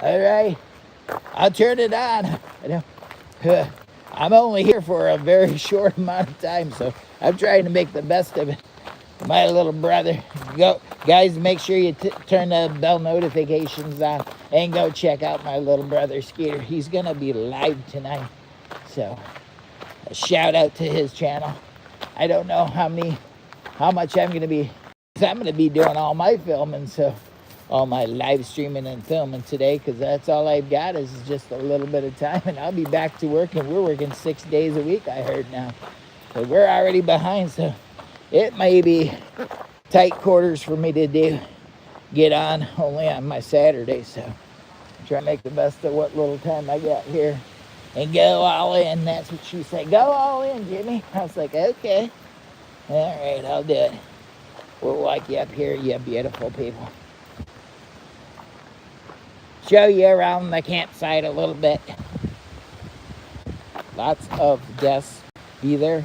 All right, I'll turn it on. I'm only here for a very short amount of time, so I'm trying to make the best of it. My little brother, go Guys, make sure you turn the bell notifications on and go check out my little brother Skeeter. He's gonna be live tonight, so a shout out to his channel. I don't know how much I'm gonna be doing all my filming, so all my live streaming and filming today, because that's all I've got is just a little bit of time, and I'll be back to work, and we're working 6 days a week, I heard now. So we're already behind, so it may be tight quarters for me to get on only on my Saturday, so try to make the best of what little time I got here and go all in. That's what she said. Go all in, Jimmy. I was like, okay. All right, I'll do it. We'll walk you up here, you beautiful people. Show you around the campsite a little bit. Lots of guests be there.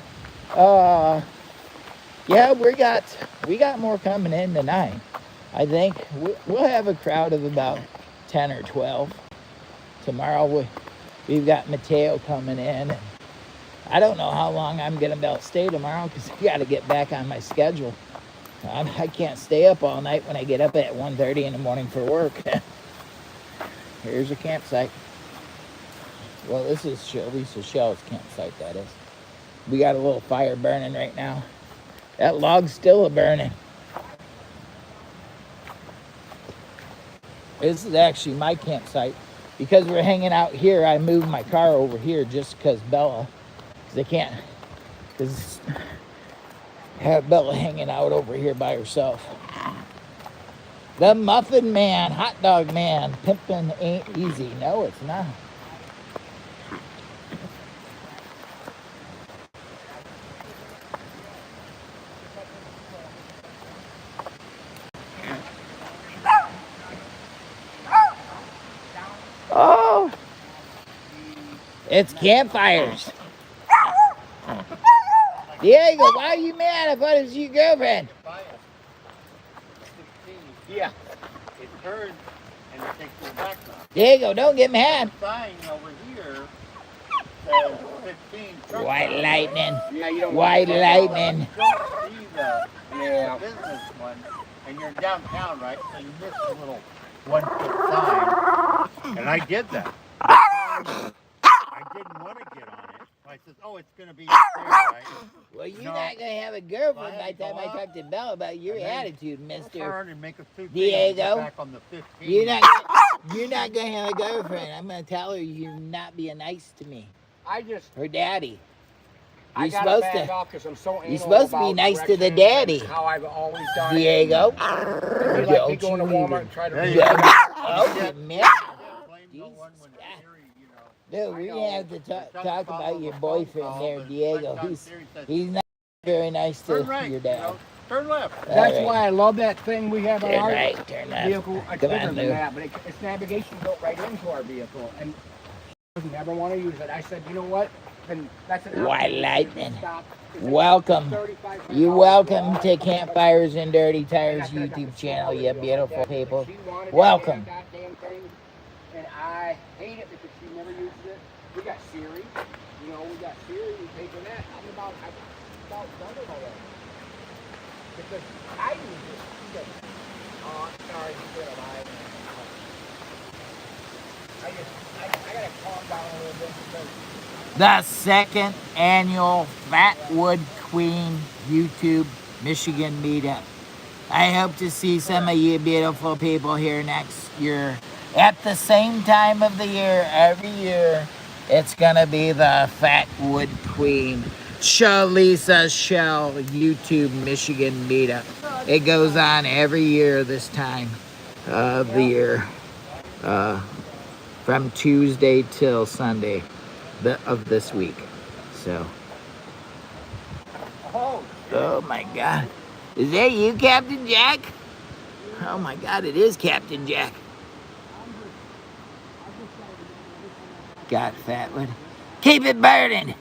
Yeah, we got more coming in tonight. I think we'll have a crowd of about 10 or 12. Tomorrow we've got Mateo coming in. I don't know how long I'm going to be able to stay tomorrow because I got to get back on my schedule. I can't stay up all night when I get up at 1:30 in the morning for work. Here's a campsite. Well, this is Lisa Shell's campsite, that is. We got a little fire burning right now. That log's still burning. This is actually my campsite. Because we're hanging out here, I moved my car over here just because Bella, have Bella hanging out over here by herself. The Muffin Man, Hot Dog Man, pimping ain't easy. No, it's not. Oh, it's campfires. Diego, why are you mad? I thought it was your girlfriend. Yeah, it turns and it takes the back off. Diego, don't get mad. The sign over here says 15. White lightning. Yeah, you don't White lightning. You don't see the business one, and you're downtown, right? So you miss the little 1-foot sign. And I did that. I didn't want to get on it. I said, oh, it's going to be up there, right? Well, you're not going to have a girlfriend by the time I talk to Belle about your attitude, mister. Turn and make a Diego, back on the 15. you're not going to have a girlfriend. I'm going to tell her you're not being nice to me. Her daddy. You're supposed to be nice to the daddy. How I've always done Diego. It'd be like me going to Walmart and trying to Oh, man. Dude, we have to talk about your boyfriend there, Diego. He's not very nice to your dad. Turn left. That's why I love that thing we have on our turn left. vehicle. It's bigger than that, but it's navigation built right into our vehicle. And she never want to use it. I said, you know what? Then that's an White lightning. Welcome. You're welcome to Campfires and Dirty Tires YouTube channel, you beautiful people. Welcome. And I hate it because she never uses it. We got Siri. We got Siri. We pay for that. I'm about done it already. Because I use it. She doesn't. Oh, I'm sorry. He's been alive. I gotta calm down a little bit because The second annual Fatwood Queen YouTube Michigan meetup. I hope to see some of you beautiful people here next year. At the same time of the year, every year, it's gonna be the Fatwood Queen Lisa Shell YouTube Michigan meetup. It goes on every year this time of the year, from Tuesday till Sunday of this week. So, oh my God, is that you, Captain Jack? Oh my God, it is Captain Jack. Got Fatwood. Keep it burning.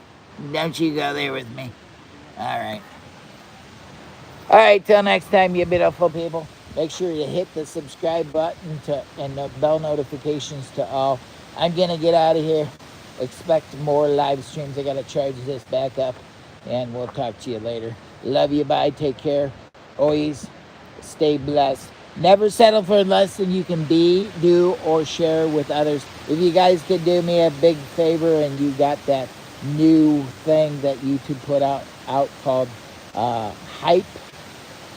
Don't you go there with me. All right. All right, till next time, you beautiful people. Make sure you hit the subscribe button and the bell notifications to all. I'm going to get out of here. Expect more live streams. I got to charge this back up, and we'll talk to you later. Love you. Bye. Take care. Always Stay blessed. Never settle for less than you can be, do, or share with others. If you guys could do me a big favor and you got that new thing that YouTube put out called Hype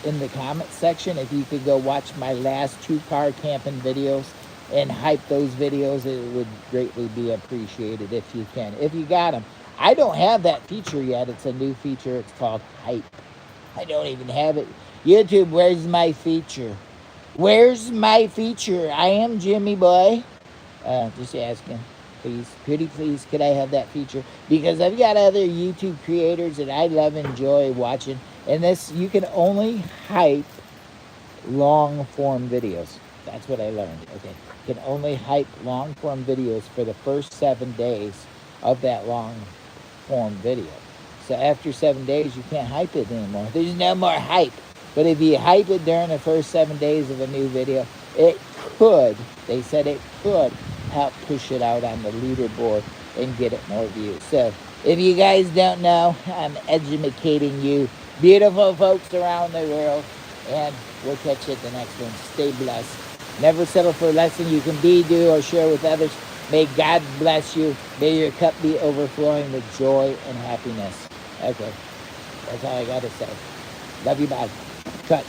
in the comment section, if you could go watch my last 2-car camping videos and hype those videos, it would greatly be appreciated if you can. If you got them. I don't have that feature yet. It's a new feature. It's called Hype. I don't even have it. YouTube, where's my feature? Where's my feature? I am Jimmy Boy. Just asking. Please, pretty please, could I have that feature? Because I've got other YouTube creators that I love and enjoy watching. And this, you can only hype long form videos. That's what I learned. Okay. You can only hype long form videos for the first 7 days of that long form video. So after 7 days, you can't hype it anymore. There's no more hype. But if you hype it during the first 7 days of a new video, it could, they said it could help push it out on the leaderboard and get it more views. So if you guys don't know, I'm educating you, beautiful folks around the world. And we'll catch you at the next one. Stay blessed. Never settle for less than you can be, do, or share with others. May God bless you. May your cup be overflowing with joy and happiness. Okay. That's all I got to say. Love you. Bye. Cut.